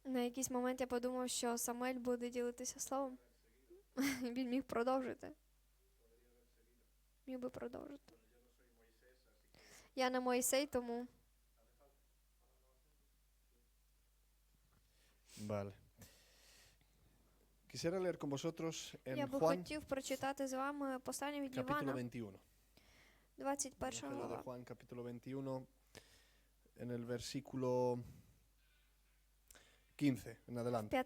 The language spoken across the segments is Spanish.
На якийсь момент я подумав, що Самуель буде ділитися словом. Він міг продовжити. Міг би продовжити. Я не Мойсей, тому Vale. Quisiera leer con vosotros я en би Juan, хотів прочитати з вами послання від capítulo Івана, 21. 21 Evangelio de глава. Juan, capítulo 21, en el versículo 15 en adelante.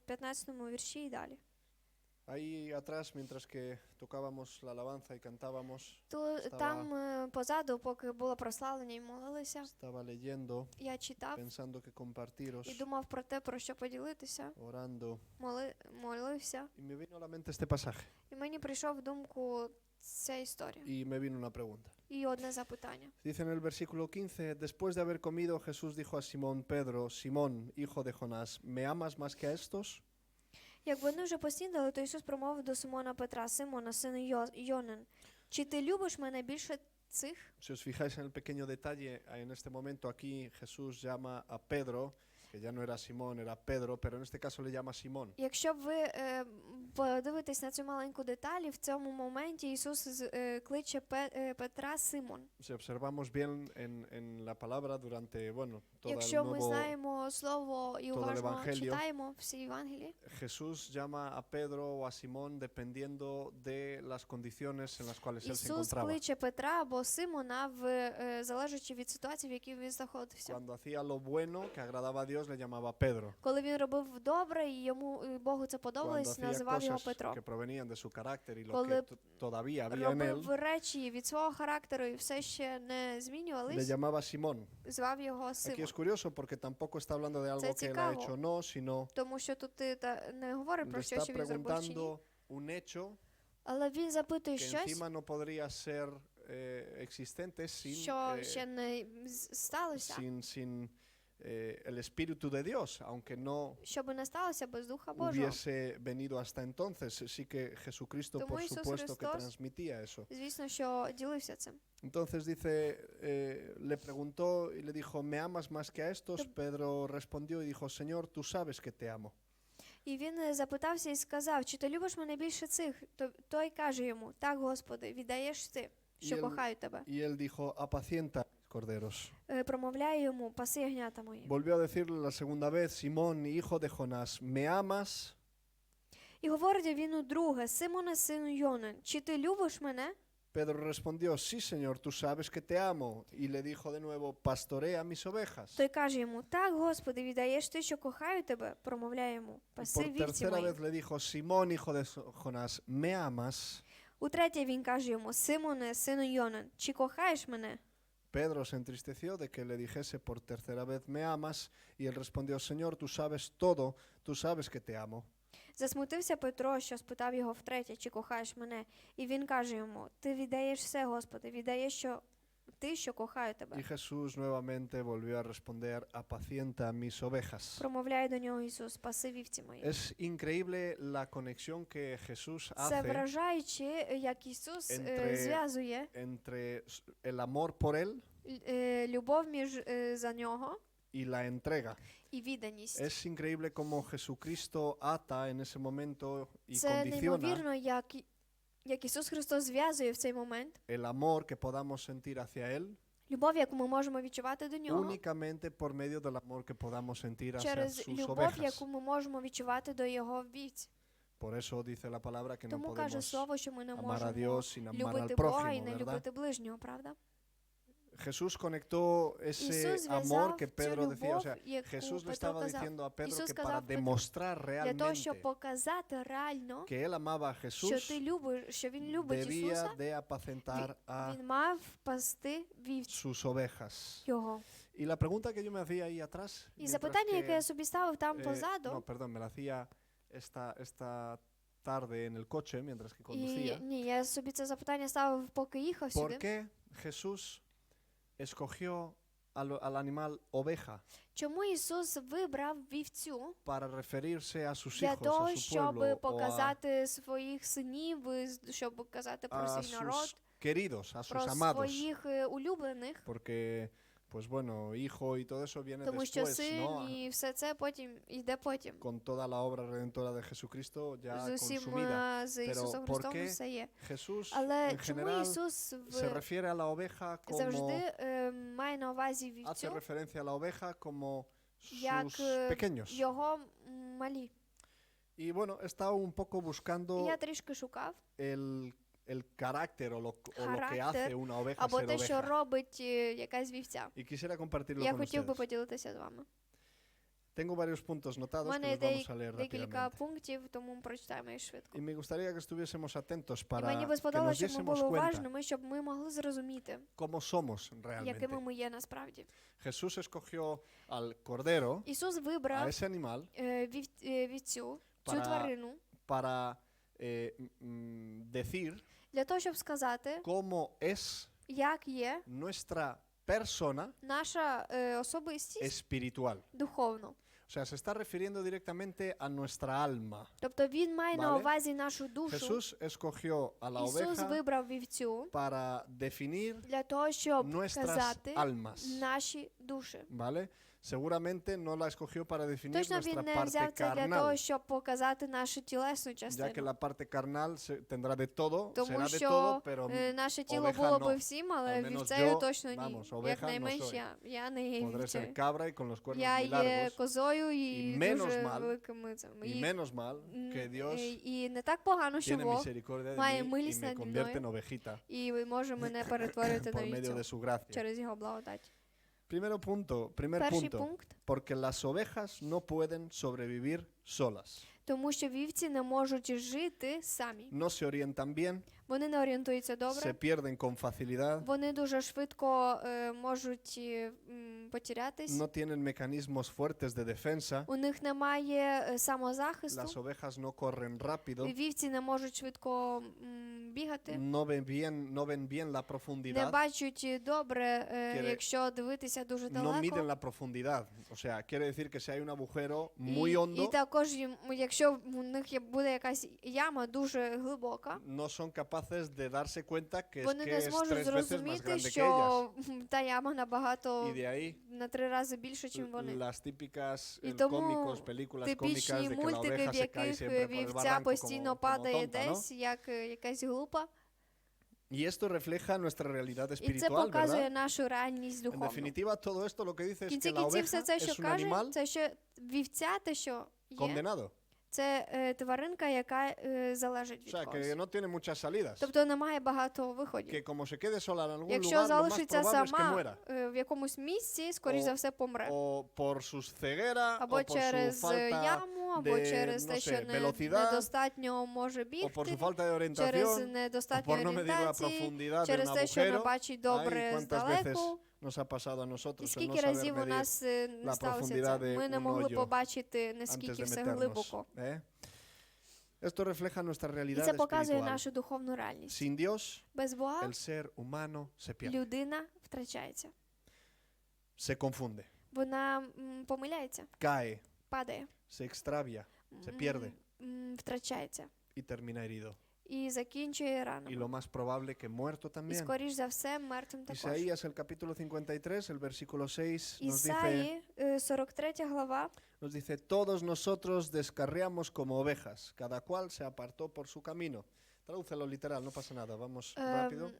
15 вірші і далі. Ahí atrás, mientras que tocábamos la alabanza y cantábamos, Там позаду, поки було прославлення і молилися, estaba leyendo, я читав pensando que і compartiros, думав про те, про що поділитися, orando, молився. y me vino a la mente este pasaje, І мені прийшов в думку ця історія. y me vino una pregunta. І одне запитання. Dice en el versículo 15, después de haber comido, Jesús dijo a Simón Pedro, Simón, hijo de Jonás, ¿me amas más que a estos? Як вони вже поснідали, то Ісус промовив до Симона Петра: Симона, сину Йонин, чи ти любиш мене більше цих? Si os fijáis en el pequeño detalle, en este momento aquí Jesús llama a Pedro, que ya no era Simón, era Pedro, pero en este caso le llama Simón. Якщо б ви подивитесь на цю маленьку деталь, в цьому моменті Ісус кличе Петра Симон. Si observamos bien en la palabra durante, bueno, todo el Якщо ми nuevo, знаємо слово і todo el уважно Evangelio, читаємо всі Євангелії, Jesús llama a Pedro o a Simón dependiendo de las condiciones en las cuales él se Ісус encontraba. кличе Петра або Симона, залежачи від ситуації, в якій він знаходився. Cuando hacía lo bueno que agradaba a Dios le llamaba Pedro. Коли він робив добре і йому Богу це Cuando подобалось, hacía називав його cosas Петро. que provenían de su carácter y lo Коли que todavía había en робив él, речі від свого характеру і все ще не le змінювались, llamaba Simón. звав його Aquí Симон. es curioso porque tampoco está hablando de algo que él ha hecho o no, sino Тому що тут не говорить le про що, está що він зробив чи ні. preguntando un hecho Але він запитує que щось, encima no podría ser existente sin, що ще не сталося, sin el Espíritu de Dios, aunque no щоб не сталося без Духа Божого. hubiese venido hasta entonces. Sí que Jesucristo, Тому por Ісус supuesto, que Христос, transmitía eso. звісно, що ділився цим. Entonces dice, le preguntó y le dijo, ¿me amas más que a estos? Pedro respondió y dijo, Señor, tú sabes que te amo. І він запитався і сказав: чи ти любиш мене більше цих? Той каже йому: так, Господи, віддаєш ти, що кохаю тебе. Y él dijo, apacienta mis corderos. Промовляє йому: паси ягнята мої. Volvió a decirle la segunda vez, Simón, hijo de Jonás, ¿me amas? І говорить він удруге: Симоне, сину Йонин, чи ти любиш мене? Pedro respondió, sí, Señor, tú sabes que te amo. Y le dijo de nuevo, pastorea mis ovejas. Той каже йому: так, Господи, віддаєш ти, що кохаю тебе. Промовляє йому: паси Por вівці tercera мої. vez le dijo, Simón, hijo de Jonás, ¿me amas? Утретє він каже йому: Симоне, сину Йонин, чи кохаєш мене? Pedro se entristeció de que le dijese por tercera vez, ¿me amas? Y él respondió, Señor, tú sabes todo, tú sabes que te amo. Засмутився Петро, що спитав його втретє: чи кохаєш мене? І він каже йому: ти віддаєш все, Господи, віддаєш що кохаю тебе. Y Jesús nuevamente volvió a responder, apacienta mis ovejas. Промовляє до нього Ісус: паси вівці мої. Es increíble la conexión que Jesús Це hace вражаюче, як Ісус Entre- зв'язує entre el amor por Él любов за нього y la entrega. і відданість. Es increíble cómo Jesucristo ata en ese momento y Це condiciona неймовірно, як Ісус Христос зв'язує в цей момент el amor que podamos sentir hacia Él любов, яку ми можемо відчувати до нього, únicamente por medio del amor que podamos sentir hacia через sus любов, ovejas. яку ми можемо відчувати до його вівць. Por eso dice la palabra que no Тому каже podemos слово, що ми не amar a можемо Dios sin amar al любити Бога і prójimo, не ¿verdad? любити ближнього, правда? Jesús conectó ese Ісус amor зв'язав que цю Pedro decía. O любов, sea, яку Jesús le Петро estaba казав. diciendo a Pedro Ісус que para сказав Петру, demostrar для того, щоб realmente показати реально, que él amaba a що Jesús, ти любиш, що він любить debía Ісуса, de apacentar a він мав пасти вівць sus ovejas. його. Y la pregunta que yo me hacía ahí atrás, І mientras запитання, яке я que, собі ставив там no, позаду, perdón, me la hacía esta tarde en el coche mientras que і conducía. ні, я собі це запитання ставив, поки їхав ¿Por сюди. qué Jesús escogió al animal oveja Чому Ісус вибрав вівцю para referirse a sus для hijos, a того, su щоб pueblo, o показати своїх синів, щоб казати про a свій sus народ, queridos, a про sus amados? своїх улюблених? Porque pues bueno, hijo y todo eso viene Тому що después, син ¿no? і все це потім йде потім. Con toda la obra redentora de Jesucristo ya З усім consumida. з Pero Ісусом ¿por Христом qué все є. Jesús Але en чому general Ісус se refiere a la oveja como завжди має на увазі hace вівцю, referencia a la oveja como як sus pequeños? його малі? Y bueno, he estado un poco І buscando я трішки шукав, el carácter o lo que hace Характер una oveja або ser те, що oveja. робить якась вівця. Y quisiera compartirlo Я con хотів би ustedes. поділитися з вами. Tengo varios puntos У notados que мене los vamos a leer декілька rápidamente. пунктів, тому ми прочитаємо їх швидко. Y me gustaría que estuviésemos atentos І мені para би que nos сподобалося, щоб ми diésemos були cuenta уважними, щоб ми могли зрозуміти, cómo somos якими realmente. ми є насправді. Jesús escogió al cordero, Ісус a вибрав ese animal, вівцю, цю Para- тварину, para decir для того, щоб сказати, cómo es як є nuestra persona наша особистість espiritual. духовно. O sea, se está refiriendo directamente a nuestra alma. Тобто він має на Vale. увазі нашу душу. Jesús escogió a la Ісус oveja вибрав вівцю para definir для того, щоб nuestras казати almas, наші душі. ¿vale? Seguramente no la escogió para definir Точно nuestra він не parte взяв це для того, carnal, щоб показати нашу тілесну ya que частину. la parte carnal tendrá de todo, Тому será de що todo, pero наше тіло oveja було no. би всім, але Al menos вівцею yo, точно ні. vamos, oveja Як no найменш soy. я не є podré ser вівцею. cabra y con los cuernos Я muy є largos. козою і І menos дуже mal, великими цими. Y menos mal que Dios І не так погано, що tiene Бог misericordia de має mí y милість me наді convierte en мною ovejita і може мене перетворити на por medio de вівцю su gracia. через його благодать. Primer Перший punto, пункт. porque las ovejas no pueden sobrevivir solas. Тому що вівці не можуть жити самі. No se orientan bien, Вони не орієнтуються se добре. pierden con facilidad, Вони дуже швидко можуть потерятись. no tienen mecanismos fuertes de defensa, У них немає самозахисту. las ovejas no corren rápido, Вівці не можуть швидко бігати. no ven bien la Не profundidad, бачать добре, Quiere- якщо дивитися дуже no miden далеко. la profundidad. O sea, quiere decir que si hay un agujero І, muy і hondo, також, якщо у них буде якась яма дуже глибока, no son capaces de darse cuenta que es вони que не es зможуть 3 veces más зрозуміти, grande que ellas. що та яма Y набагато de ahí на 3 рази більше, ніж вони. las típicas І тому cómicos, películas cómicas типічні de que la мультики, oveja в se cae яких siempre por el вівця barranco постійно como падає tonta, ¿no? десь, як якась глупа. Y esto refleja nuestra realidad І це espiritual, показує ¿verdad? нашу реальність En духовну. definitiva, todo esto lo que dice В es кінці que la кінців oveja все це, що es un каже, animal це що вівця, те, що є, condenado. це тваринка, яка залежить O від sea, когось. que no tiene muchas salidas. Тобто немає багато виходів. Que como se quede sola en algún Якщо lugar, lo más залишиться probable es que сама muera. в якомусь місці, скоріш О, за все помре. O por su ceguera, Або o por su через falta яму, або de, через no те, що sé, velocidad, недостатньо може o por su бігти, falta de через orientación, o недостатню por no medir la орієнтації, profundidad de через un те, що не agujero. бачить Ay, добре cuántas veces здалеку. nos ha pasado a І nosotros el no скільки saber разів у medir нас не сталося profundidad це? de Ми не un могли hoyo побачити, antes наскільки de все meternos. глибоко. ¿Eh? Esto refleja nuestra І realidad це показує espiritual. нашу духовну реальність. Sin Dios, Без Бога el ser humano se pierde, людина втрачається. se confunde, Вона помиляється, cae, падає, se extravia, se м, pierde втрачається y termina herido. і закінчує Y рано. lo más probable que muerto І también. скоріш за все мертвим також. Isaías, el capítulo 53, el versículo 6, nos dice, Ісаї, 43 глава, todos nosotros descarriamos como ovejas, cada cual se apartó por su camino. Tradúcelo literal, no pasa nada, vamos rápido.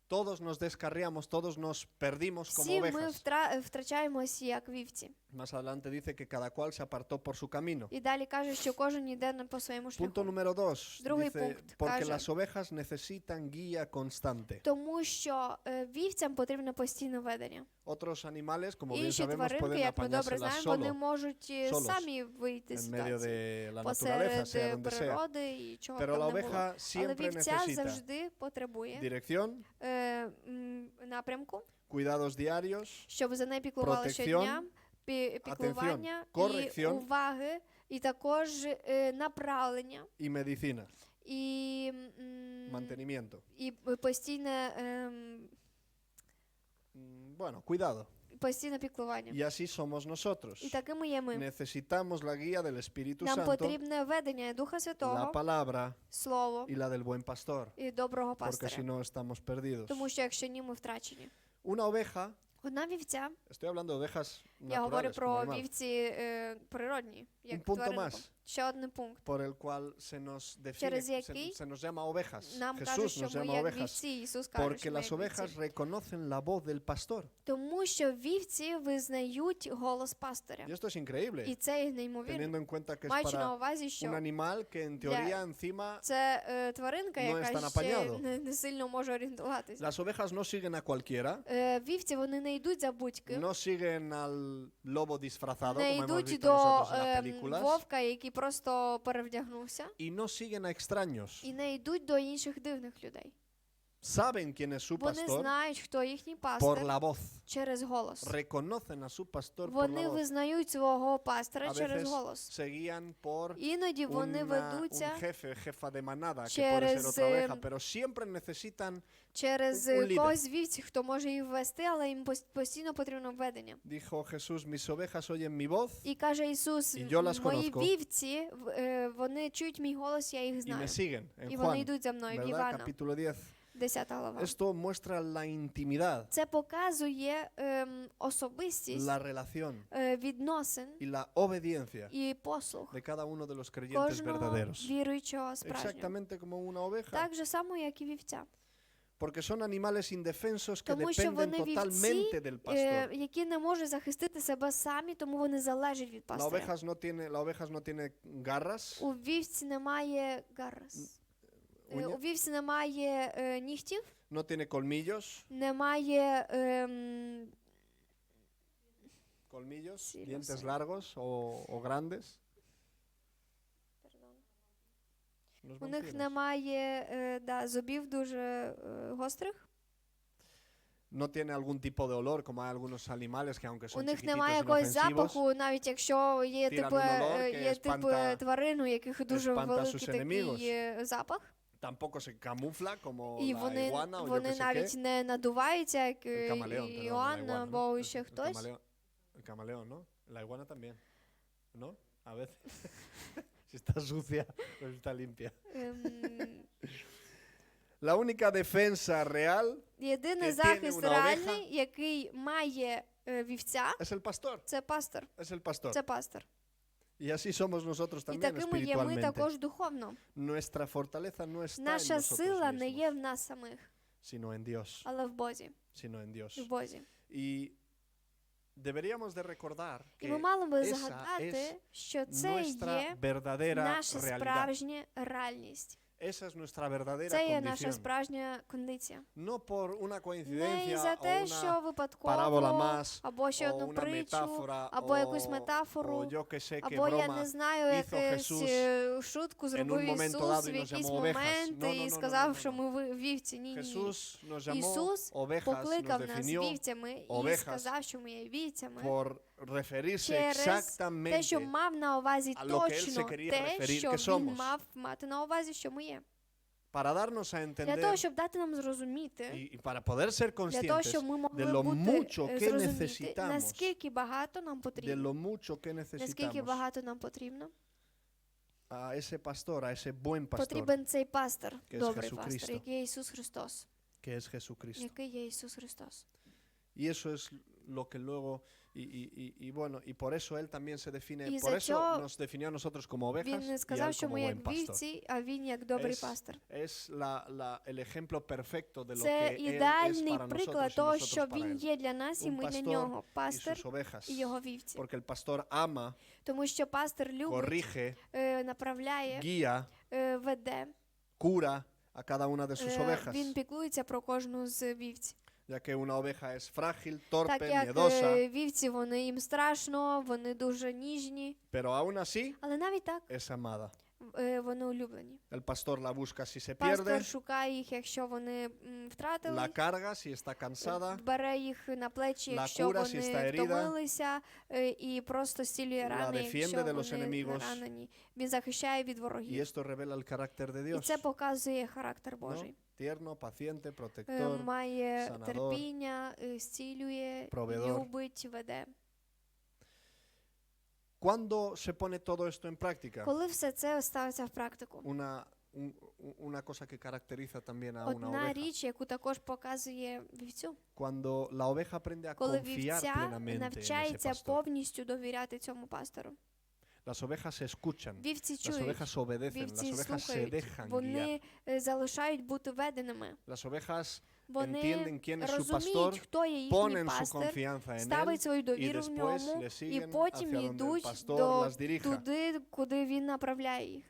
Todos nos descarriamos, todos nos perdimos como всі ми ovejas. втрачаємось як вівці. Más adelante dice que cada cual se apartó por su camino. І далі каже, що кожен йде по своєму Punto шляху. número 2. Другий Dice, пункт porque каже, las ovejas necesitan guía constante. тому що вівцям потрібно постійне ведення. Otros animales, como bien Інші sabemos, тваринки, pueden як ми добре apañárselas знаємо, вони solo, можуть solos, самі вийти з en medio ситуації. de la naturaleza, Посеред sea donde sea. природи і чого б Pero la там не було. oveja Але siempre вівця necesita завжди потребує dirección, напрямку, cuidados diarios, щоб за нею піклували Протекціон, щодня, піклування і корекціон. уваги, і також направлення, y medicina, і, mantenimiento. і постійне, Cuidado. постійне піклування. Y así somos nosotros. І такими є ми. Necesitamos la guía del Espíritu Нам Santo, потрібне ведення Духа la Святого, palabra Слово y la del buen pastor, і доброго porque si пастиря. no estamos perdidos. Тому що якщо ні, ми втрачені. Una oveja Одна вівця, Estoy hablando de ovejas я говорю naturales, como про animal, вівці природні, як Un punto тваринку. más. Ще один пункт. por el cual se nos define, Через який se nos llama ovejas. Нам каже, Jesús що nos ми llama як ovejas вівці, Ісус каже, porque що ми las як ovejas вівці. reconocen la voz del pastor. Тому що вівці визнають голос пастиря. Y esto es increíble, І це є неймовірно. teniendo en cuenta que es Маючи на para увазі, un що animal que en teoría encima це тваринка, no es яка tan ще apañado. не сильно може орієнтуватися. las ovejas no siguen a cualquiera, Вівці, вони не йдуть за будь-ким. no siguen al lobo disfrazado Не como hemos йдуть visto до nosotros en las películas вовка, який просто перевдягнувся. y no siguen a extraños. І не йдуть до інших дивних людей. Saben quién es su Вони pastor знають, хто їхній por пастир la voz. через голос. Reconocen a su pastor por Вони la voz. визнають свого пастира A через veces голос. se guían por Іноді вони un ведуться jefe, jefa de manada, que puede ser через, otra oveja, pero siempre necesitan, через un líder. когось з вівців, хто може їх ввести, але їм постійно потрібно введення. dijo Jesús, mis ovejas oyen mi voz І каже Ісус, І yo las мої conozco. вівці, вони чують мій голос, я їх y me знаю. siguen. En І вони Juan, йдуть за мною, в ¿verdad? Івана, Capítulo 10. 10 глава. Esto muestra la intimidad, Це показує особистість la relación відносин y la obediencia і послух de cada uno de los creyentes кожного verdaderos. віруючого справжнього. Exactamente como una oveja. Так же само, як і вівця. Porque son animales indefensos que Тому що dependen вони totalmente вівці, del pastor. які не можуть захистити себе самі, тому вони залежать від La пастиря. ovejas no tiene garras, У вівці немає гарас. Уня? У вівці немає нігтів, no tiene colmillos, немає Sí, lo dientes sé. largos o grandes. Los у них vampiros. немає зубів дуже гострих. No tiene algún tipo de olor como hay algunos animales que aunque У son них chiquititos немає якогось inofensivos, запаху, навіть якщо є Tiran типу, un olor que є типу espanta- тварин, у яких дуже espanta a великий sus такий enemigos. запах. tampoco se camufla como І la вони, iguana o yo вони que sé навіть qué. не надуваються, як El camaleón, perdón, la Іоанн iguana, ¿no? або ще El хтось. el camaleón, ¿no? La iguana también, ¿no? A veces. Si está sucia, pues está limpia. Ем, La única defensa real Єдиний Que tiene захист una реальний, який має вівця, es el pastor. це пастор. Es el pastor. Це пастор. Y así somos nosotros І también такими є ми espiritualmente. також духовно. Nuestra fortaleza no está en Наша nosotros сила не є mismos, в нас самих, sino en Dios. але в Бозі. Sino en Dios. В Бозі. Y deberíamos de recordar І ми que мали би esa згадати, es що це nuestra є verdadera наша realidad. справжня реальність. Esa es nuestra verdadera Це є наша condición. справжня кондиція. No por una Не coincidencia за o те, una що випадково, parábola más, або ще o одну una притчу, metáfora, або якусь o метафору, yo que sé qué або я broma не знаю, hizo якусь Jesús шутку un зробив momento Ісус dado в y nos якийсь llamó ovejas. момент No, no, і no, сказав, no, no, що no. ми вівці. Ні, ні, ні. Jesús nos llamó Ісус ovejas, покликав nos нас definió вівцями і ovejas сказав, що ми є вівцями. por referirse Через те, що exactamente мав на увазі a lo que él se точно quería те, referir що que він somos. мав мати на увазі, що ми є. para darnos a Для того, entender щоб дати нам зрозуміти, y para poder ser для того, conscientes щоб ми de могли lo бути mucho que зрозуміти, necesitamos, наскільки багато нам de потрібно, lo mucho que наскільки necesitamos багато нам потрібно, a ese pastor, a ese buen pastor потрібен цей пастор, que es добрий Jesucristo. пастор, який є Ісус Христос. que es Jesucristo. Який є Ісус Христос. Y eso es lo que luego, y bueno, y por eso él también se define, Y por за eso цього nos definió a nosotros como ovejas Він не y a сказав, él що como ми buen як pastor. вівці, а він як добрий Es, пастор. es el ejemplo perfecto de lo Це que él es ідеальний para приклад nosotros y того, nosotros що para він él. є для нас, і Un ми для pastor нього. Y Пастор sus ovejas. і його вівці. Porque el pastor ama, Тому що пастор любить, corrige, направляє, guía, веде. cura a cada una de sus ovejas, Він піклується про кожну з вівць. ya que una oveja es frágil, Так torpe, як miedosa, вівці, вони їм страшно, вони дуже ніжні, pero aún así але навіть так es amada. Вони улюблені. El pastor la busca si se Пастор pierde, шукає їх, якщо вони втратили, la carga si está cansada, бере їх на плечі, La якщо cura si está вони herida, втомилися, і просто зцілює la рани, defiende якщо de los вони enemigos. ранені. Він захищає від y ворогів. esto revela el carácter de І Dios. це показує характер ¿no? Божий. Tierno, paciente, protector, Має sanador, терпіння, зцілює, proveedor. любить, веде. ¿Cuándo se pone todo esto en práctica? Коли все це ставиться в практику? Una una cosa que caracteriza también a una Одна oveja. річ, яку також показує вівцю. Cuando la oveja aprende a Коли confiar вівця plenamente en ese навчається pastor. повністю довіряти цьому пастору. Las ovejas escuchan, Вівці las чують, ovejas obedecen, las вівці ovejas se слухають, dejan guiar. вони залишають бути веденими. Las ovejas Вони entienden quién es su розуміють, pastor, хто є їхній ponen su пастир, confianza en él ставить свою y довіру в después ньому, le і siguen потім hacia donde el йдуть pastor до las dirija. туди, куди він направляє їх.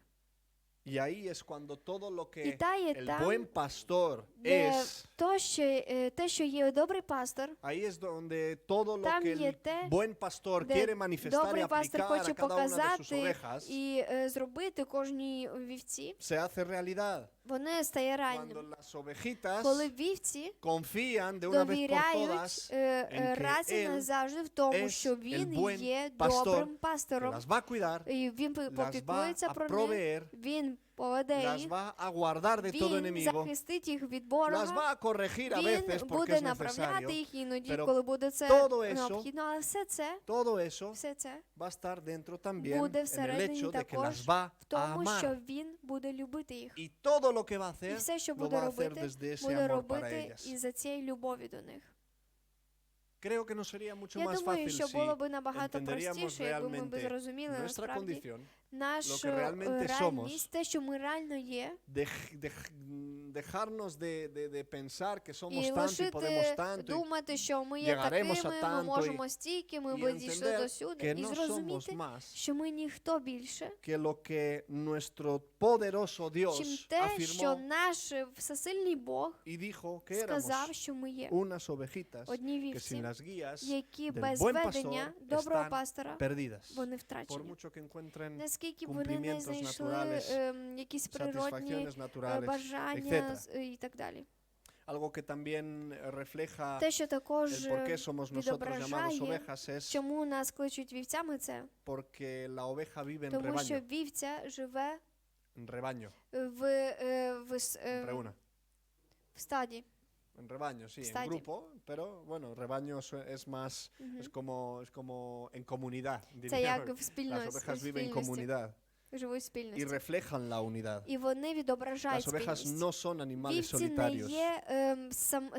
Y ahí es cuando todo lo І que та є el там, buen pastor де es, те, що є добрий пастор, ahí es donde todo lo там que є el те, buen pastor де quiere manifestar y добрий пастор aplicar хоче a cada una de sus показати ovejas, і зробити кожній вівці, se hace realidad. вони стає Cuando реальним. las ovejitas Коли вівці confían de una vez por довіряють todas que раз і él назавжди в тому, es що el він buen є pastor добрим que пастором, las va a cuidar, і він las va попіклується a про них, proveer, він поведе las їх, va a guardar de todo він enemigo, захистить їх від las ворога, va a corregir a veces він porque буде es направляти necesario. їх іноді, pero коли буде це todo eso- необхідно, але Todo eso все це va a estar dentro también буде en el всередині hecho de que також las va в a тому, що amar. він буде любити їх. Y todo lo que va a І hacer все, що lo буде va a hacer робити, desde ese буде amor para робити ellas. із-за цієї любові до них. Creo que no sería mucho Я más думаю, fácil що si було б набагато entenderíamos простіше, якби ми б realmente зрозуміли nuestra насправді condición, нашу que realmente реальність, те, що ми реально є, dejarnos de pensar que somos і tanto y podemos лишити tanto y думати, що ми є llegaremos a такими, ми tanto можемо стільки, ми y би дійшли entender до сюди, que і no somos зрозуміти, más що ми ніхто більше, que lo que nuestro poderoso чим Dios те, що afirmó наш всесильний Бог y dijo que сказав, éramos що ми є unas ovejitas одні que sin вівці, las guías які del без buen ведення pastor доброго están пастора perdidas. вони Por втрачені. mucho que encuentren Наскільки б вони не cumplimientos знайшли naturales, якісь природні satisfacciones naturales, бажання etc. і так далі. Algo que también refleja Те, що el також por qué somos nosotros llamados відображає, ovejas es чому нас кличуть вівцями, це porque la oveja vive en тому, що rebaño. вівця живе En rebaño, в reúna. в стаді. En rebaño, sí, en Estadio. grupo, pero bueno, rebaño es más, es como en comunidad, Це diría. як в Las спільності, ovejas viven en comunidad живуть в y спільності. reflejan la unidad. І вони відображають Las ovejas спільність. no son animales Вівці не solitarios. є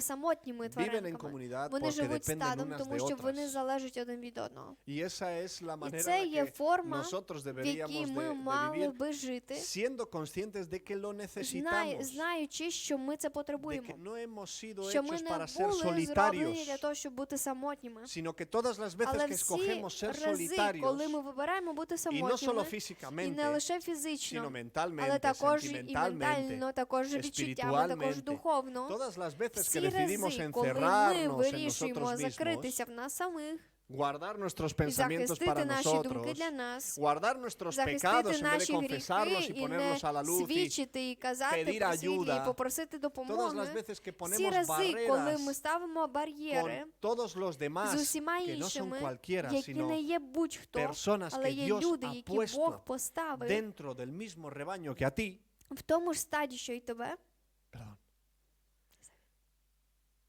самотніми Viven en тваринками. comunidad Вони porque живуть dependen стадом, unas тому de що вони otras. залежать один від одного. Y esa es la І manera це en є la que форма, nosotros в якій deberíamos ми de мали vivir, би жити, siendo conscientes de que lo necesitamos, знаючи, що ми це de потребуємо. que no hemos sido Що ми hechos не para ser були зроблені solitarios, для того, щоб бути самотніми. sino que todas las veces Але que всі escogemos ser рази, коли ми solitarios, вибираємо бути y no solo самотніми, і не físicamente, лише sino фізично, але mentalmente, також і sentimentalmente, ментально, також відчуттями, також espiritualmente, духовно. todas las veces que Всі decidimos рази, коли ми encerrarnos en вирішуємо nosotros закритися mismos, в нас самих, guardar nuestros і pensamientos захистити para наші думки nosotros, для нас, guardar nuestros pecados захистити en vez de наші confesarlos гріхи y і не ponerlos a la luz y свідчити і казати pedir про світлі, ayuda. і попросити todas las допомоги. veces que Всі ponemos рази, коли ми barreras ставимо бар'єри con todos los з demás усіма que no son іншими, cualquiera, які sino не є будь-хто, personas але que є Dios люди, ha які Бог puesto поставив dentro del mismo rebaño que a ti, в тому ж стаді, що й тебе. perdón.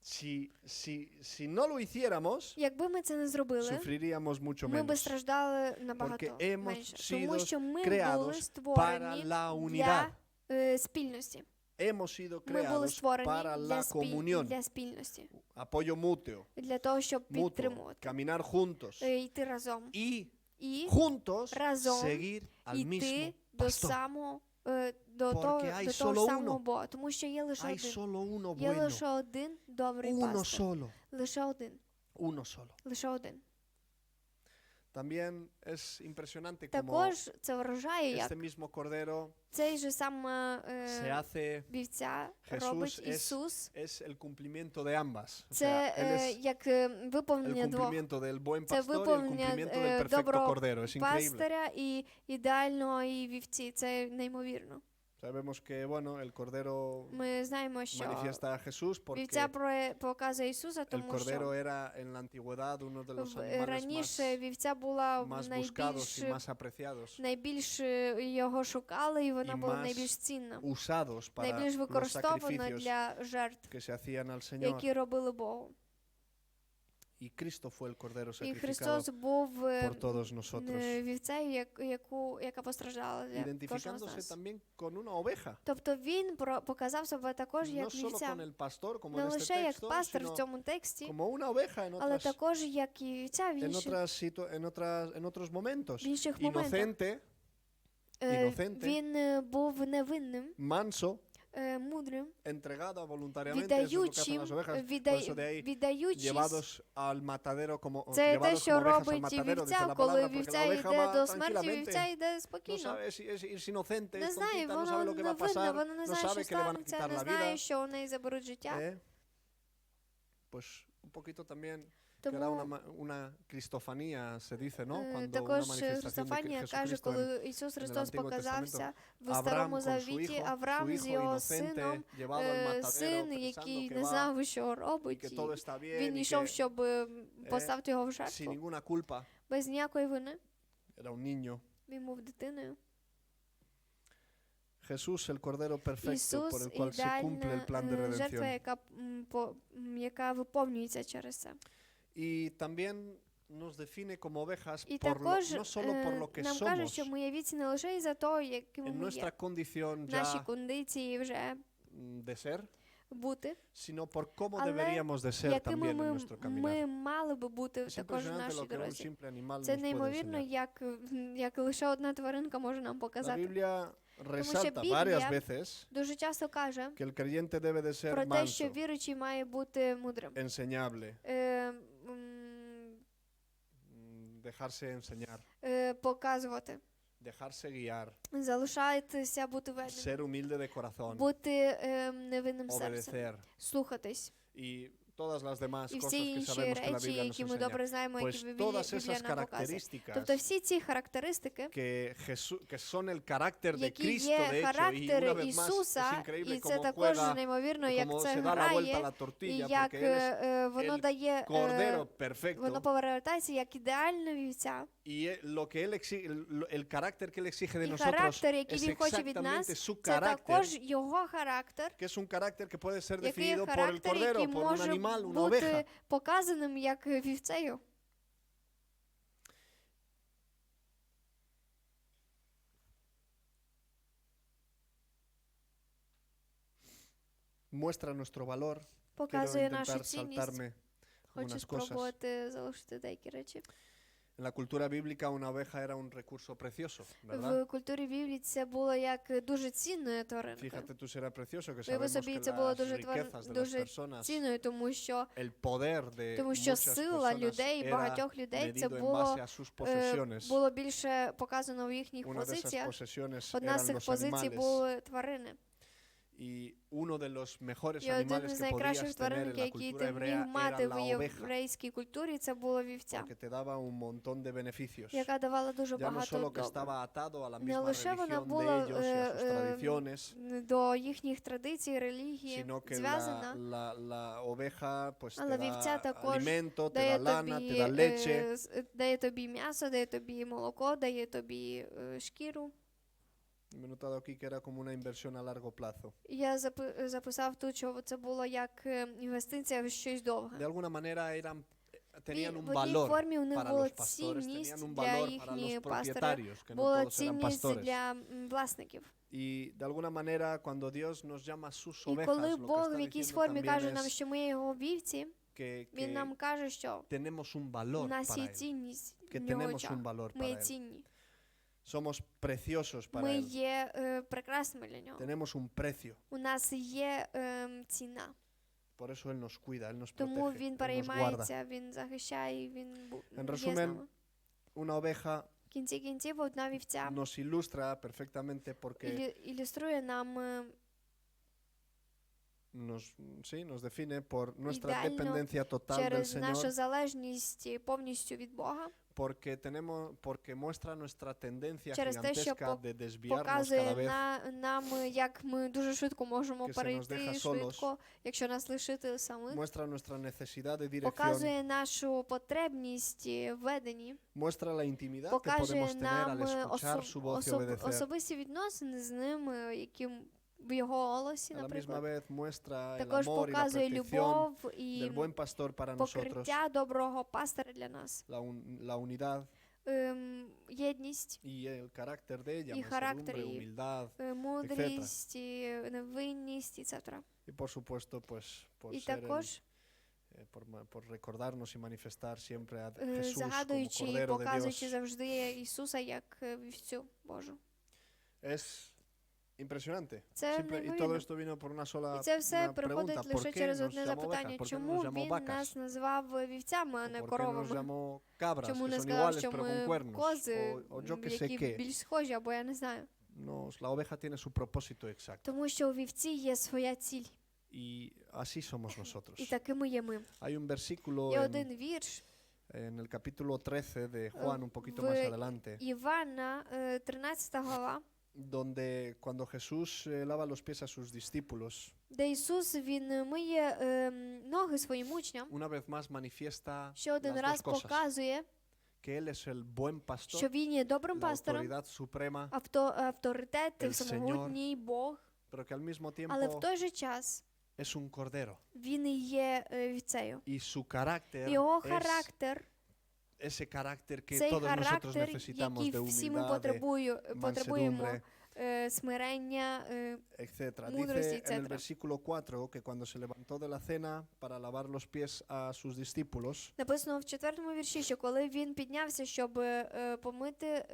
Si no lo hiciéramos, Якби ми це не зробили, sufriríamos mucho ми би menos. страждали набагато Porque hemos менше. sido Тому що ми creados були para створені la unidad. для спільності. Hemos sido Ми були creados створені para la comunión, для спільності. apoyo mutuo, Для того, щоб mutuo, підтримувати. caminar juntos Йти разом. y І juntos разом seguir al mismo йти до pastor. самого до Porque того hay до того solo ж самого uno. Бога. Тому що є лише Hay один. solo uno Є bueno, лише один добрий uno пастир. solo, Лише один. uno solo. Лише один. También es impresionante como Також це вражає, як este mismo cordero цей же сам se hace, вівця Jesús робить es Ісус. es el cumplimiento de ambas. O sea, Це él es як el виповнення двох. cumplimiento del buen Це pastor y el виповнення cumplimiento del perfecto доброго cordero. Es increíble. пастиря і ідеальної вівці. Це неймовірно. Sabemos que bueno, el cordero Ми знаємо, що manifiesta a Jesús вівця porque показує Ісуса, el тому cordero що era en la antigüedad uno de los animales раніше вівця була más buscados y más apreciados найбільш його шукали, і вона і була más найбільш цінна, usados para найбільш los використована sacrificios для жертв, que se hacían al Señor. які робили Богу. Y Cristo fue el Cordero І sacrificado Христос був por todos nosotros, вівцею, яка постраждала для кожного з identificándose нас. también con una oveja, Тобто він показав себе також no як solo вівця, con el pastor, como не en este лише як texto, пастир в sino цьому тексті, como una oveja але також як і вівця в en otros momentos. в інших моментах. Inocente, Він був невинним, manso, мудрим, entregado voluntariamente, eso es lo que hacen віддаючим, las ovejas, por eso de ahí віддаючись. llevados al matadero como Це те, llevados що como ovejas al робить matadero, dice вівця, la коли palabra, porque вівця la oveja йде va до смерті, вівця tranquilamente, йде no спокійно. sabe, es inocente, Не es знає, tontita, no вона sabe lo que va a невинна, pasar, вона не no знає, що sabe que le van a станеться, quitar не la знає, vida. що у неї заберуть життя. Pues un poquito también que era Тому una cristofanía, se dice, ¿no? Cuando una також manifestación de Христофанія каже, Jesucristo en, коли Ісус Христос Antiguo показався в Abraham Старому con su Завіті, hijo, Авраам з його сином, llevado al matadero, син, pensando який que не va знав, що y робить, que і todo está bien він y йшов, que щоб поставити його в sin жертву, ninguna culpa без ніякої вини. era un niño. Він був дитиною. Jesús, el Cordero perfecto por Ісус el cual se cumple el plan de ідеальна жертва, redención. яка виповнюється через це. Y también nos define como ovejas І por також no solo por lo que нам кажуть, somos, що ми є віці не лише із-за того, якими en ми nuestra є, condición наші ya кондиції вже de ser, бути, sino por cómo але deberíamos de ser якими también en nuestro caminar. ми мали би бути Es також в impresionante нашій lo que un дорозі. simple animal Це nos puede неймовірно, enseñar. як лише одна тваринка може нам La показати. Biblia resalta Біблія varias veces Дуже часто каже que el creyente debe de ser про те, що manso, віруючий має бути мудрим. enseñable, М, dejarse enseñar, Показувати, dejarse guiar, залишатися бути веденим, ser humilde de corazón, бути невинним серцем, obedecer слухатись. y todas las demás І cosas всі que інші sabemos que la речі, Biblia nos які ми enseña. добре знаємо, Pues які todas Біблія esas нам показує. características Тобто всі ці характеристики, que son el carácter de які Cristo, є de hecho, y una характери vez más es Ісуса, increíble і це cómo також juega, неймовірно, як cómo це se da la vuelta a грає, la і tortilla, як porque Él es воно el дає, Cordero воно perfecto, повертається як ідеальна вівця. y lo que Él exige, el carácter que Él exige de І nosotros характер, який es він хоче від нас, exactamente su це carácter, також його характер, que es un carácter que puede ser який є definido por el характер, Cordero, який por un може animal, una бути oveja. показаним як вівцею. Muestra nuestro valor. Quiero Показує нашу intentar цінність. saltarme Хочу algunas cosas. спробувати залишити деякі речі. En la cultura bíblica una oveja era un recurso precioso, ¿verdad? В культурі Біблії це було як дуже цінною тваринкою. Fíjate tú, será precioso que Уяви sabemos собі, que це було las дуже riquezas de las дуже personas, цінною, тому що el poder de Тому що muchas сила personas людей, era багатьох людей, це medido en було, base a sus posesiones. було більше показано в їхніх Una de esas позиціях. posesiones Одна eran з цих los позицій animales. були тварини. Y uno de los mejores І один animales з que найкращих podías tener en тварин, la які cultura ти міг hebrea мати era в la oveja, єврейській культурі, це була вівця, porque te daba un montón de beneficios. яка давала дуже Ya no багато solo que добра. estaba atado a la Не misma лише вона religión de була ellos y a sus tradiciones, до їхніх традицій, релігії sino que зв'язана, la oveja pues te але вівця da також alimento, te дає da lana, te тобі, da leche. дає тобі м'ясо, дає тобі молоко, дає тобі шкіру. Me he notado aquí que era como una inversión a largo plazo. Я записав тут, що це було як інвестиція в щось довге. De alguna manera tenían un В одній valor формі у них para була los pastores, цінність tenían un для valor para їхніх los пастора, propietarios, que no була todos eran цінність pastores. для власників. Y de alguna manera cuando Dios nos llama sus І ovejas, коли lo que Бог está в якійсь diciendo формі también каже нам, es що ми є його вівці, que він нам каже, що tenemos un у valor нас є para Él, цінність que в його tenemos очах. un valor Ми є para Él. цінні. Somos preciosos para Ми Él. є прекрасними для нього. Tenemos un precio. У нас є ціна. Por eso Él nos cuida, Él nos Тому protege, він Él nos guarda. переймається, він захищає, він En є з resumen, нами. una oveja В кінці кінців одна вівця nos ilustra perfectamente porque ілюструє нам nos define por nuestra Ідеально dependencia total del через нашу Señor, залежність повністю від Бога, porque muestra nuestra tendencia через те, що gigantesca de desviarnos cada показує vez нам, як ми дуже швидко можемо que se nos deja перейти solos. швидко, якщо нас лишити самих. muestra nuestra necesidad de dirección, Показує нашу потребність в веденні, muestra la intimidad que показує podemos tener al нам escuchar su voz y obedecer. особисті відносини з ним, в його голосі, A la misma наприклад. vez muestra el Також amor y la показує protección любов і del buen pastor para nosotros, покриття доброго пастора для нас. la unidad Єдність, y el carácter de ella, Y carácter, mansedumbre, y- humildad, мудрість, і невинність, etc. y por supuesto, pues, por І ser також, por recordarnos y manifestar siempre a е, Jesús como згадуючи і Cordero de показуючи Dios. завжди Ісуса як вівцю Божу. Es impresionante. Це Y todo неймовірно. esto vino por una sola І це все una pregunta. приходить ¿Por лише qué через nos одне llamó запитання. ovejas? ¿Por qué Чому nos llamó він vacas? нас назвав вівцями, а не ¿Por qué no nos коровами? llamó cabras, Чому que не son сказав, iguales що pero con ми cuernos? кози, O yo que sé які qué. більш схожі, або я не знаю. La oveja tiene su propósito exacto. Тому що у вівці є своя ціль. Y así somos І nosotros. такими є ми. Hay un versículo Є en, один вірш en el capítulo 13 de Juan, un poquito в más adelante, Івана, 13 глава, donde cuando Jesús lava los pies a sus discípulos, де Ісус, Він миє ноги своїм учням, una vez más manifiesta ще один las раз dos cosas, показує, que Él es el buen pastor, що Він є добрим la пастором, autoridad suprema, авторитет, El всемогутній Бог, pero que al mismo але в tiempo той же час es un cordero. Він і є вівцею. Y su carácter Його es характер, ese carácter que цей todos nosotros характер, necesitamos de який всі ми humildad, de потребуємо, mansedumbre, смирення, etc. mudrosti, Dice en el etcétera. versículo 4 que cuando se levantó de la cena para lavar los pies a sus discípulos, Написано в 4-му вірші, що коли він піднявся, щоб помити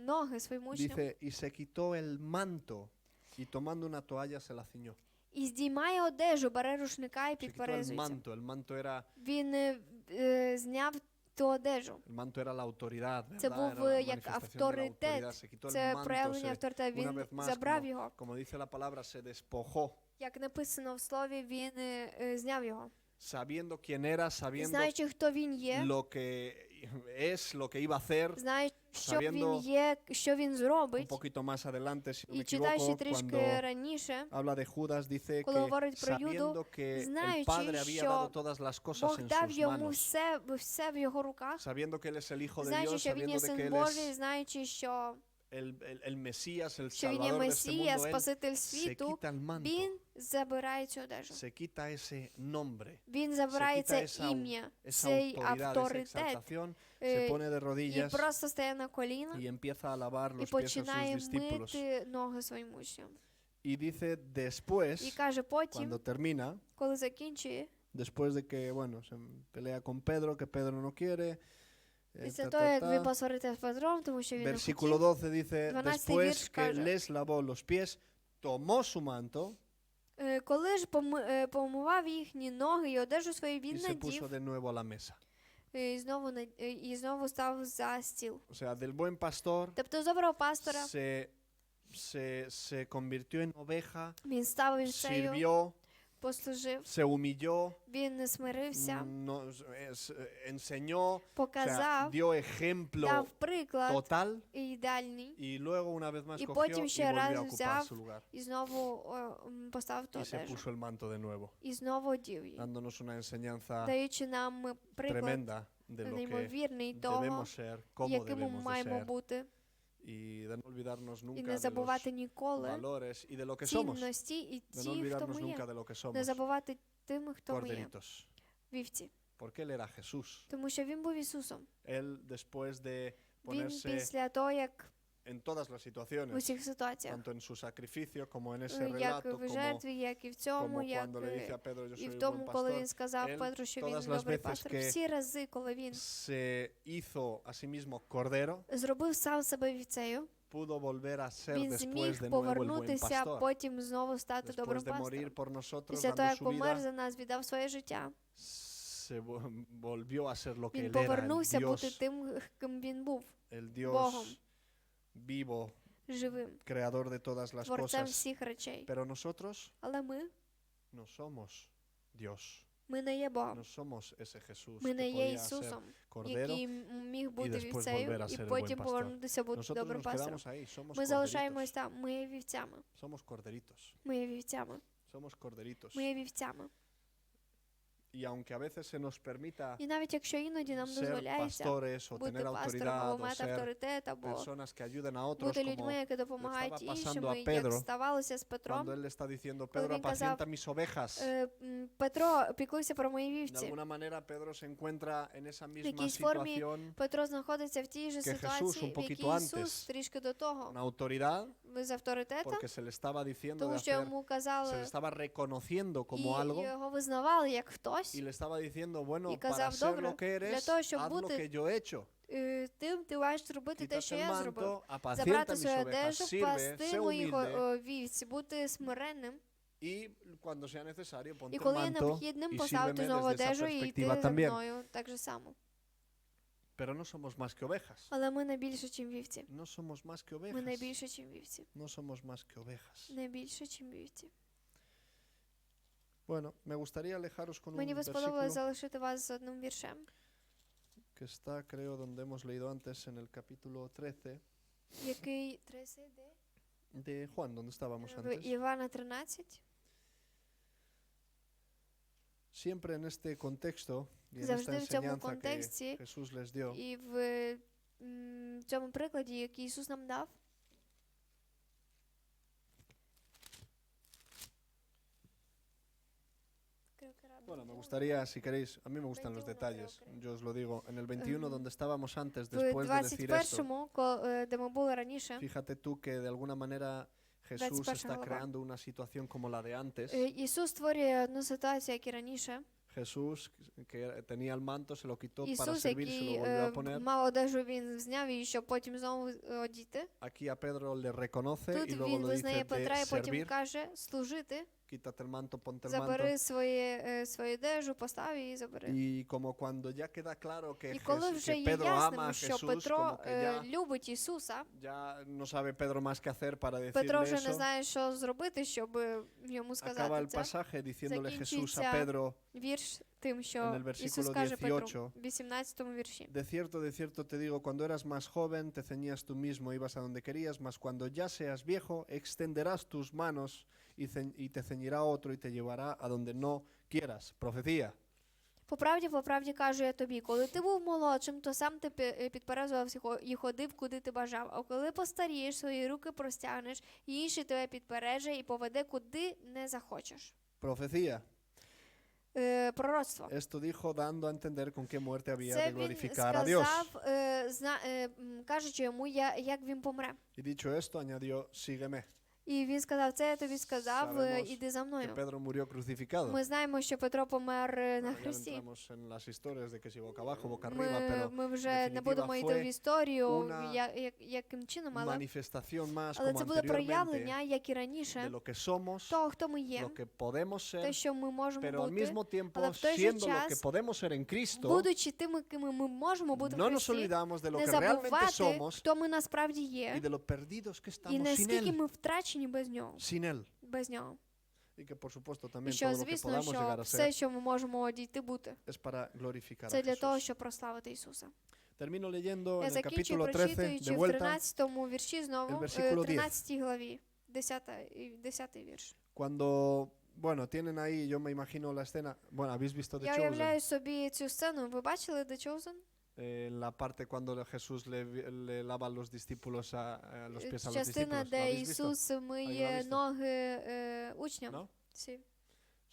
ноги своїм учням, dice, y se quitó el manto y tomando una toalla se la ciñó. і здіймає одежу, бере рушника і Se quitó el підперезується. manto. El manto era, Він зняв ту одежу. el manto era la autoridad, Це ¿verdad? був Era la як manifestación de la авторитет. autoridad. Se quitó el Це manto, проявлення se, авторитету. una Він vez más, забрав його. como dice la palabra, se despojó, Як написано в слові, він зняв його. sabiendo quién era, sabiendo Знаючи, хто він є, lo que es, lo que iba a hacer. знаючи, що він sabiendo є, що він Un зробить. poquito más adelante, si no me І читаючи equivoco, трішки cuando раніше, habla de Judas, dice коли que говорить про Юду, sabiendo que el знаючи, Padre había що dado todas las cosas Бог en дав sus йому manos, все в його руках, sabiendo que Él es el Hijo de знаючи, Dios, що він є sabiendo de que Син Él Божий, es знаючи, що el Mesías, el він є Salvador de este Месія, mundo, Él Спаситель se світу, quita el manto, він забирає цю одежу. se quita ese nombre, Він забирає quita це esa ім'я, esa цей autoridad, esa авторитет, exaltación, е, se pone de і rodillas просто стає на коліна y empieza a lavar і los pies a починає sus discípulos. мити ноги своїм учням. Y dice І después, каже потім, cuando termina, коли закінчує, después de que, bueno, se pelea con Pedro, que Pedro no quiere. після того, як він посвариться з Петром, тому що він не Versículo хотів, 12 dice, 12 después вірш que каже, les lavó los pies, tomó su manto коли ж помивав їхні ноги і одежу свою, y він se puso надів de nuevo a la mesa. і знову став за стіл. O sea, del buen pastor Тобто з доброго пастора se convirtió en oveja, він став вівцею, sirvió, послужив, se humilló, він смирився, enseñó, o sea, показав, dio ejemplo дав приклад total ідеальний y luego una vez más Y cogió потім y ще volvió раз a ocupar взяв su lugar. і знову поставив ту Y se одежу. puso el manto de nuevo, І знову одів її, dándonos una enseñanza даючи нам приклад tremenda de lo que неймовірний того, debemos ser, cómo яким ми debemos de маємо ser, бути, y de no olvidarnos і nunca не de забувати los ніколи valores y de lo que somos, цінності і de no ті, хто olvidarnos ми nunca є. de lo que Не somos, забувати тими, хто ми є, corderitos, вівці. porque Él era Jesús. Тому що він був Ісусом. Él, después de Він ponerse після того, як en todas las в situaciones, усіх ситуаціях, tanto en su sacrificio como en ese як relato, в como, жертві, як і в цьому, como як cuando le dice a Pedro, yo і soy в el тому, buen коли pastor, він сказав Él, Петру, що todas він las добрий veces пастор. que Всі рази, коли він se hizo a sí mismo cordero, зробив сам себе вівцею, pudo volver a ser він después зміг de nuevo el buen повернутися, pastor. потім знову стати Después добрим de morir пастором. por nosotros, Після dando того, як su помер vida, за нас, віддав своє життя, se volvió a ser lo que він Él era, el повернувся бути Dios, тим, ким він був, el Богом. Dios vivo, живим, creador de todas las творцем cosas. всіх речей. Pero nosotros Але ми no somos Dios, не є Богом. no somos ese Jesús Ми que не є podía ser Ісусом, cordero. який міг бути después вівцею volver a і ser el потім buen pastor. повернутися бути Nosotros добрим nos пастором. quedamos ahí, somos Ми залишаємось corderitos, там, ми є вівцями, somos corderitos, ми є вівцями, somos corderitos. ми є вівцями. Y aunque a veces se nos permita І навіть якщо іноді нам ser дозволяється pastores o бути tener пастором autoridad або o мати ser авторитет, або personas que ayuden a otros, бути como людьми, які допомагають estaba pasando іншим, a як Pedro, ставалося з cuando Петром. él le está diciendo, Cuando Pedro, bien casado, apacienta mis ovejas. Петро піклуйся про мої De вівці. alguna manera Pedro se encuentra en esa misma якійсь формі situación, Петро знаходиться в тій же que Jesús ситуації, un в якій poquito Ісус antes, трішки до того, una autoridad, з авторитета, porque se le estaba diciendo de тому що hacer, йому se le казали estaba reconociendo і como algo, його визнавали як хтось. y le estaba diciendo, bueno, І para казав, ser добре, lo que для eres, того, щоб haz lo бути que yo he hecho. ти маєш зробити те, Quítate що el я зробив. manto, apacienta Забрати mis свою ovejas, одежу, sirve, пасти sé моїх humilde, вівць, бути смиренним. y cuando sea necesario, ponte І el коли є manto необхідним, y поставити sírveme знову desde esa одежу і йти perspectiva за también. мною так же само. Pero no somos más que ovejas. Але ми не більше, чим вівці. No somos más que Ми не ovejas. більше, чим вівці. No somos más que ovejas. Не більше, чим вівці. Bueno, me gustaría alejaros con un Мені би сподобалось versículo залишити вас з одним віршем, que está, creo, donde hemos leído antes, en el capítulo 13 який de Juan, donde estábamos в antes. Івана 13. Siempre en este contexto y en Завжди esta в цьому enseñanza que контексті Jesús les dio, і в цьому прикладі, який Ісус нам дав, bueno, me gustaría, si queréis, a mí me gustan los 21 detalles, creo. yo os lo digo, en el 21 donde estábamos antes, в después de decir esto, 21-му, де ми були раніше, fíjate tú que de alguna manera Jesús 21 está глава. creando una situación como la de antes. Ісус створює одну ситуацію, як і раніше. Jesús, que tenía el manto, se lo quitó para Ісус, servir, se lo який volvió a poner. мав одежу, він зняв її, щоб потім знову одіти. Aquí a Pedro le reconoce Тут y luego він lo визнає dice Петра de і потім servir. каже служити. Quítate el manto, ponte el manto. Забери свою одежу, постав її, забери. Y como cuando ya queda claro que, І коли вже que є Pedro ama ясним, a що Jesús, Петро como que ya, любить Ісуса, ya no sabe Pedro más qué hacer para Петро decirle вже не eso, знає, що зробити, щоб йому acaba сказати el це. pasaje diciéndole Jesús a Закінчується Pedro, Вірш тим, En що el Ісус versículo каже Петру 18. в 18-му вірші. de cierto te digo, cuando eras más joven te ceñías tú mismo, ibas a donde querías, mas cuando ya seas viejo extenderás tus manos y te ceñirá otro y te llevará a donde no quieras. Profecía. По правді кажу я тобі, коли ти був молодшим, то сам ти підперезувався і ходив, куди ти бажав. А коли постарієш, свої руки простягнеш, і інший тебе підпереже і поведе, куди не захочеш. Profecía. Пророцтво. Esto dijo dando a entender con qué muerte había Це de він glorificar a Dios. сказав, кажучи йому, як він помре. Y dicho esto, añadió, sígueme. І він сказав, це я тобі сказав, Sabemos іди за Que мною. Pedro murió crucificado. Ми знаємо, що Петро помер на Bueno, ya no хресті. entramos en las historias de que si boca abajo, boca arriba, pero Ми вже не будемо йти в fue історію, una яким чином, але manifestación más це como буде anteriormente проявлення, як і de раніше, lo que somos, того, хто ми є, lo que podemos те, ser, що ми можемо pero al бути, mismo tiempo, але в той же siendo lo que час, podemos ser en Cristo, будучи тими, ким ми можемо бути no в nos Христі, olvidamos de lo не que realmente забувати, somos хто ми насправді y є, de lo perdidos que і estamos sin наскільки Él. ми втрачені без нього. Sin Él. Без нього. Y que, por supuesto, І también що, todo lo que звісно, podamos що llegar a все, ser що ми можемо дійти бути, es para glorificar a це для того, Jesús. щоб прославити Ісуса. Termino leyendo Я en el закінчую, capítulo 13, прочитуючи de в vuelta, 13-му вірші знову, el versículo 13 главі, 10-й вірш. cuando, bueno, tienen ahí, yo me imagino la escena, bueno, habéis visto The Я Chosen, уявляю собі цю сцену. Ви бачили The Chosen? en la parte cuando Jesús le lava a los discípulos a los pies a los Частина, discípulos, ¿lo де habéis visto? Ісус ¿Alguien lo ha миє visto? ноги учням. ¿No? Всі.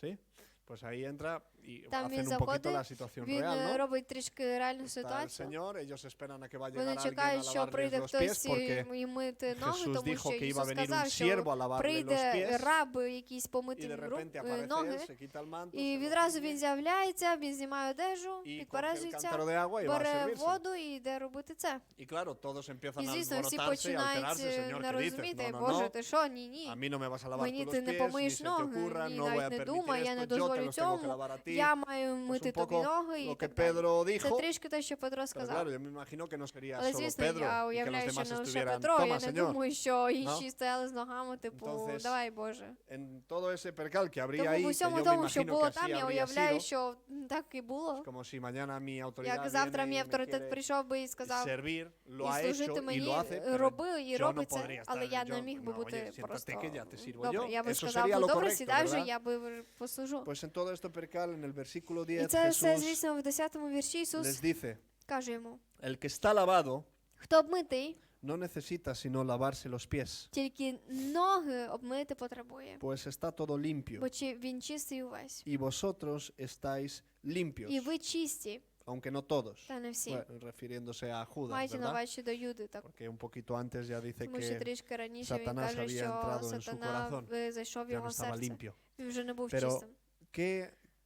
¿Sí? Pues ahí entra y Там hacen він un poquito заходить, la situación Він real, ¿no? робить трішки реальну Está el ситуацію. Señor, ellos esperan a que va a llegar Вони alguien a чекають, що lavarles прийде los pies хтось porque і мити ноги, Jesús тому dijo що que iba a Ісус venir un сказав, що siervo a lavarle los прийде pies раб якийсь y помити de repente aparece ноги. él, se quita el manto, І se lo відразу ciñe він з'являється, він знімає одежу, y coge el підперезується, cántaro de agua y va a бере servirse. воду і йде робити це. Y claro, todos empiezan І, a звісно, всі alborotarse y починають alterarse, Señor, не ¿qué dices? розуміти, No, no, Боже, no, ти що, ні. a mí no me vas a lavar Мені tú ти los не pies, ni помиєш se te ноги, ocurra, ні, no voy a навіть не permitir думай, я не esto, yo te дозволю los tengo que цьому, lavar a ti. я маю Pues мити un тобі poco ноги і lo que так далі. Pedro Це dijo, трішки те, що Петро pero сказав. claro, yo me imagino que no sería Але, solo звісно, Pedro я y que los уявляю, що demás не лише estuvieran, Петро, toma, я не Señor. думаю, що інші стояли з ногами, типу, Entonces, давай, Боже. En todo ese percal que habría Тому ahí, в que усьому yo me тому, що imagino que було así там, я habría уявляю, sido, що так і було. como si mañana mi autoridad Як завтра viene мій y me авторитет quiere прийшов би і сказав, servir, lo і ha служити hecho y мені, lo hace, pero роби і yo no робить це, podría але estar, я не yo, міг би no, бути oye, просто, siéntate que ya te sirvo добре, yo. я би Eso сказав, sería ну lo добре, correcto, сідай вже, ¿verdad? я би послужу. Pues en todo este percal, en en el versículo І 10 це все, Jesús звісно, в 10-му вірші les Ісус dice, каже йому: el que está lavado хто обмитий, no necesita sino lavarse los pies, тільки ноги обмити потребує, pues está todo limpio. бо він чистий увесь. Y vosotros estáis limpios, І ви чисті, aunque no todos, та не всі. Bueno, refiriéndose a Judas, Маючи на ¿verdad? увазі до Юди, так. Porque un poquito antes ya dice Тому що que трішки раніше він Satanás каже, había що entrado en su Сатана corazón, зайшов в ya no його estaba серце. limpio. Він вже не був Pero чистим.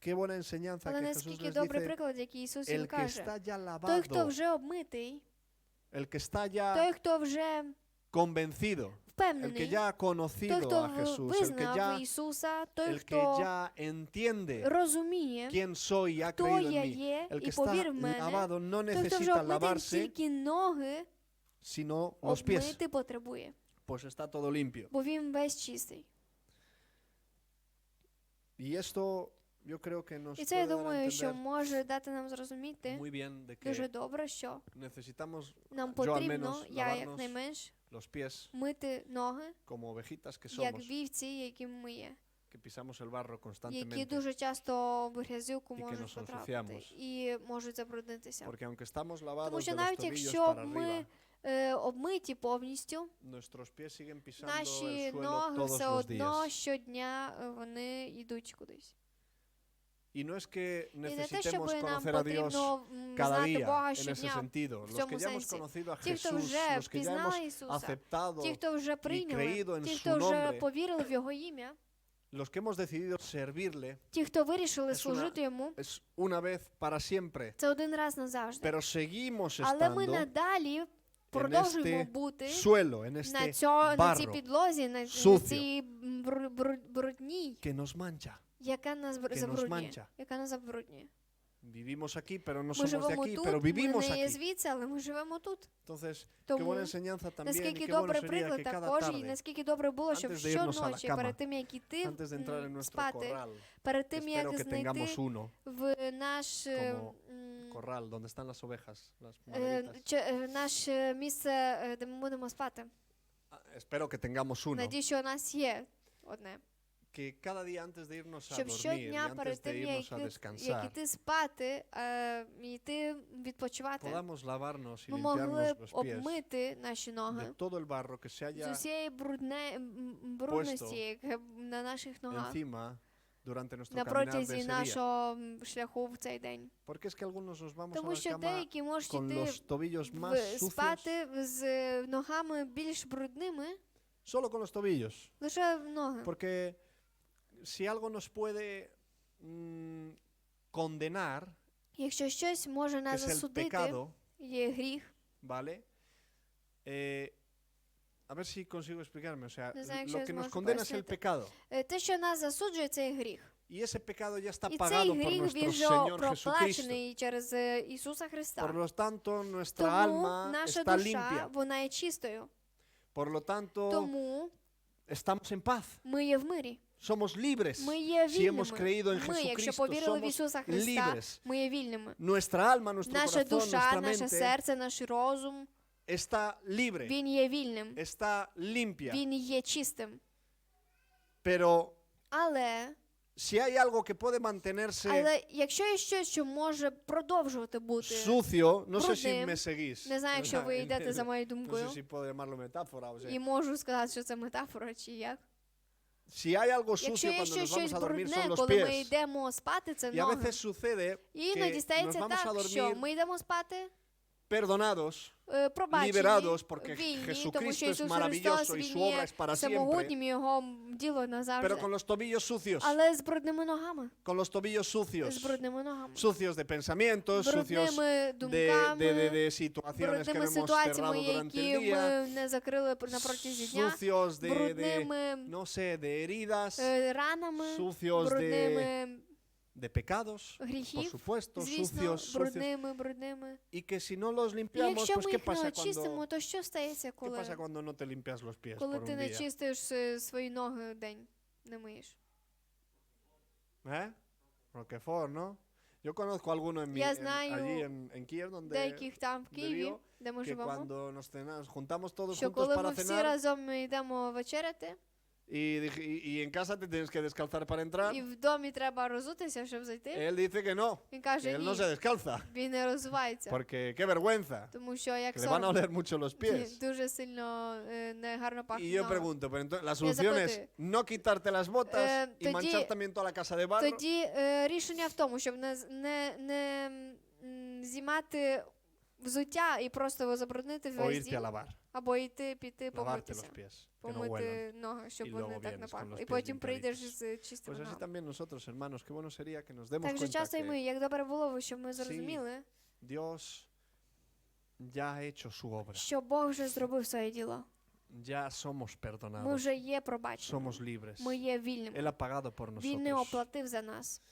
qué buena enseñanza Але que Jesús наскільки les добрий dice, приклад, який Ісус їм el que каже. está ya Той, хто lavado, вже обмитий, el que está ya той, хто вже convencido, el que впевнений, ya ha той, conocido хто a Jesús, el que визнав ya, Ісуса, той, el que хто ya entiende розуміє, quién soy y ha хто creído я en mí, є, el і que está повір в мене, lavado no той, хто вже necesita обмитий, lavarse, тільки ноги sino los pies, обмити потребує, pues está todo limpio. бо він весь чистий. Y esto yo creo que nos І це, я puede dar a думаю, що entender може дати нам зрозуміти muy bien de дуже que добре, що necesitamos нам yo al потрібно, menos, я lavarnos якнайменш, los pies мити ноги, como ovejitas que як somos, вівці, яким ми є, que pisamos el barro які constantemente. дуже часто в грязюку І que можуть nos потрапити ensuciamos. і можуть забруднитися. Porque aunque estamos Тому lavados що de los навіть tobillos якщо para ми arriba, обмиті повністю, nuestros pies siguen pisando наші el suelo ноги todos все los одно días. щодня вони йдуть кудись. Y no es que І не те, щоб necesitemos нам conocer a Dios потрібно cada знати día Бога en ese щодня. sentido. в Los цьому que ya hemos сенсі. conocido a Ті, хто Jesús, вже los que ya hemos пізнали Ісуса, aceptado, ті, хто вже прийняли, creído en ті, su хто вже nombre, повірили в Його ім'я, los que hemos decidido servirle, ті, хто вирішили Es una- служити Йому, es una vez para siempre. це один раз назавжди. Pero seguimos Але ми estando надалі продовжуємо este бути suelo, en на este цій barro підлозі, на sucio, цій брудній, que nos mancha. яка нас nos забруднює. mancha. Яка нас забруднює. Vivimos aquí, pero no Ми somos de живемо aquí, тут, pero ми vivimos не є aquí. звідси, але ми живемо тут. Entonces, qué Тому buena enseñanza también y наскільки qué bueno добрий sería приклад que cada також, і tarde, наскільки добре було, щоб antes de irnos a la щоночі, cama, перед тим, як іти antes de entrar en nuestro спати, corral, перед тим, espero як que tengamos знайти uno, в наш como corral, donde están las ovejas, las maderitas. наше місце, де ми будемо спати. Espero que tengamos uno, Надію, що у нас є одне. que cada día antes de irnos a Щоб dormir y щодня antes перед de тим, irnos a як descansar, іти спати, йти відпочивати, podamos lavarnos y ми могли limpiarnos б los pies обмити наші ноги de todo el barro que se з haya усієї брудності, яка на наших ногах, encima durante nuestro на caminar de протязі ese día. нашого шляху в цей день. Porque es que algunos nos vamos a Тому la що cama деякі можуть con йти los tobillos más sucios, спати з ногами більш брудними, solo con los tobillos. лише в ноги. Porque si algo nos puede condenar, Якщо щось може que нас es el засудити, pecado, є гріх. ¿vale? A ver si consigo explicarme. O sea, No sé, lo yo que es nos más condena es el consciente. pecado. Те, що нас засуджує, це є гріх. Y ese pecado ya está І цей pagado por гріх, nuestro він вже Señor Jesucristo. проплачений через Ісуса Христа. Por lo tanto, nuestra Тому alma наша está душа, limpia. вона є чистою. Por lo tanto, Тому estamos en paz. ми є в мирі. Somos libres. Ми є Si hemos вільними. creído en Ми, якщо Jesucristo, повірили в somos Ісуса Христа, libres. ми є вільними. Nuestra alma, nuestro Наша corazón, душа, nuestra наше mente серце, наш розум, está libre, він є вільним. está limpia. Він є чистим. Pero Але si hay algo que puede mantenerse якщо є щось, що може продовжувати бути, sucio, no sé si брудним, me seguís. не знаю, якщо ви йдете за моєю No думкою, sé si puedo llamarlo metáfora. O sea, і можу сказати, що це метафора чи як. si hay algo Якщо sucio є cuando nos щось vamos a dormir брудне, son los коли ми pies. йдемо спати, це Y a ноги. veces sucede І іноді que nos стається vamos a так, що dormir ми йдемо спати perdonados, пробачені, liberados, porque вільні, тому що Jesucristo es Ісус maravilloso Христос, y Він su obra є es para siempre, самогутнім, Його діло назавжди. pero con los tobillos sucios, Але з брудними ногами. con los tobillos З sucios, брудними ногами. sucios de pensamientos, sucios Брудними думками, de situaciones que no брудними hemos cerrado ситуаціями, durante які el día, ми не закрили на протязі дня. sucios de, Брудними no sé, de heridas, ранами, sucios брудними de pecados, por гріхів, supuesto, звісно, sucios, брудними. y que si no los І limpiamos, якщо pues ми ¿qué їх не pasa очистимо, cuando, то що стається, qué pasa cuando no te limpias los pies коли por ти un не día? чистиш свої ноги день, не миєш? Roquefort, ¿no? Yo conozco alguno Я знаю allí en Kiev, donde деяких там в Києві, vivo, де ми que живемо, cuando nos juntamos todos що juntos коли para ми всі cenar разом йдемо вечеряти, y en casa te tienes que descalzar para entrar. І в домі треба розутися, щоб зайти. Él dice que no, Він que каже, él no ні, se descalza. він не розувається. Porque qué vergüenza, Тому що як que le van a соромно, oler mucho los pies. дуже сильно негарно пахне Y yo нога. pregunto, pero entonces la solución es запитую. no quitarte las botas y Тоді- manchar también toda la casa de barro. Тоді рішення в тому, щоб не знімати взуття і просто його забруднити O весь irte a дім, lavar, або піти lavarte помитися. los pies, que no huelan. Помити ноги, щоб І вони luego так vienes не con пахли. los І pies потім прийдеш limpiaditos. з чистими Pues así ногами. también nosotros, hermanos, qué bueno sería que nos demos Так же cuenta часто і ми, que як добре було б, щоб ми зрозуміли, Dios ya ha hecho su obra. що Бог вже зробив своє діло. Ya somos Ми perdonados, вже є пробачені. somos libres. Ми є вільними. Él ha pagado por Він не nosotros оплатив за нас.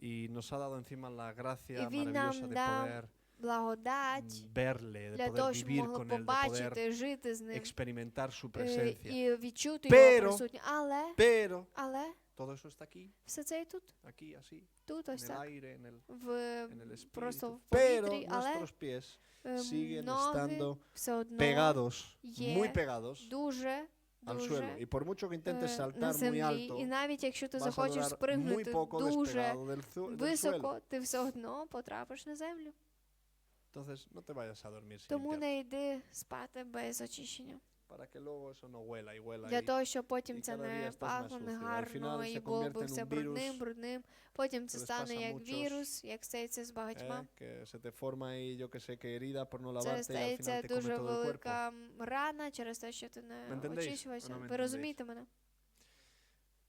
y nos ha dado encima la gracia І він нам maravillosa de дав poder благодать verle, de для poder того, щоб vivir могли con él, de poder побачити, жити з ним experimentar su і presencia. відчути Pero- його присутність. Pero Але todo eso está aquí, все це і тут, aquí, así, тут en ось el так, aire, en el просто espíritu. в Pero повітрі, але nuestros pies siguen ноги estando все одно pegados, є muy pegados дуже, al suelo. Y por mucho que intentes на saltar muy землі. alto, І навіть якщо ти vas a захочеш durar muy спригнути poco дуже despegado del suelo. високо, ти все одно потрапиш на землю. Entonces, no te vayas a dormir sin Тому limpiar, не йди спати без очищення. para que luego eso no huela y huela. Для y- того, щоб і потім це cada día не estás más пахло, не sucio. Al гарно, final і se було convierte б en все un virus брудним. Потім це les стане pasa як muchos, вірус, як стається з багатьма. que se te forma ahí, yo que sé, que herida por no Це lavarte y al стається final te come дуже todo el cuerpo. велика рана через те, що ти ¿Me не entendéis? очищувався. ¿O no me Ви entendéis? розумієте мене?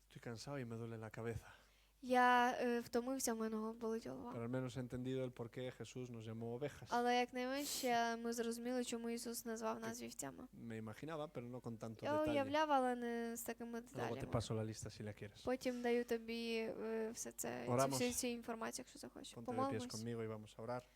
Estoy cansado y me duele la cabeza. Я втомився, в мене болить голова. Pero al menos he entendido el por qué Jesús nos llamó ovejas. Але якнайменше ми зрозуміли, чому Ісус назвав нас вівцями. Me imaginaba, pero no con tanto Я detalle. уявляв, але не з такими Luego te деталями. paso la lista si la quieres. Потім даю тобі все це, Oramos. всю цю інформацію, якщо захочеш. Ponte de pies Помолимось. conmigo y vamos a orar.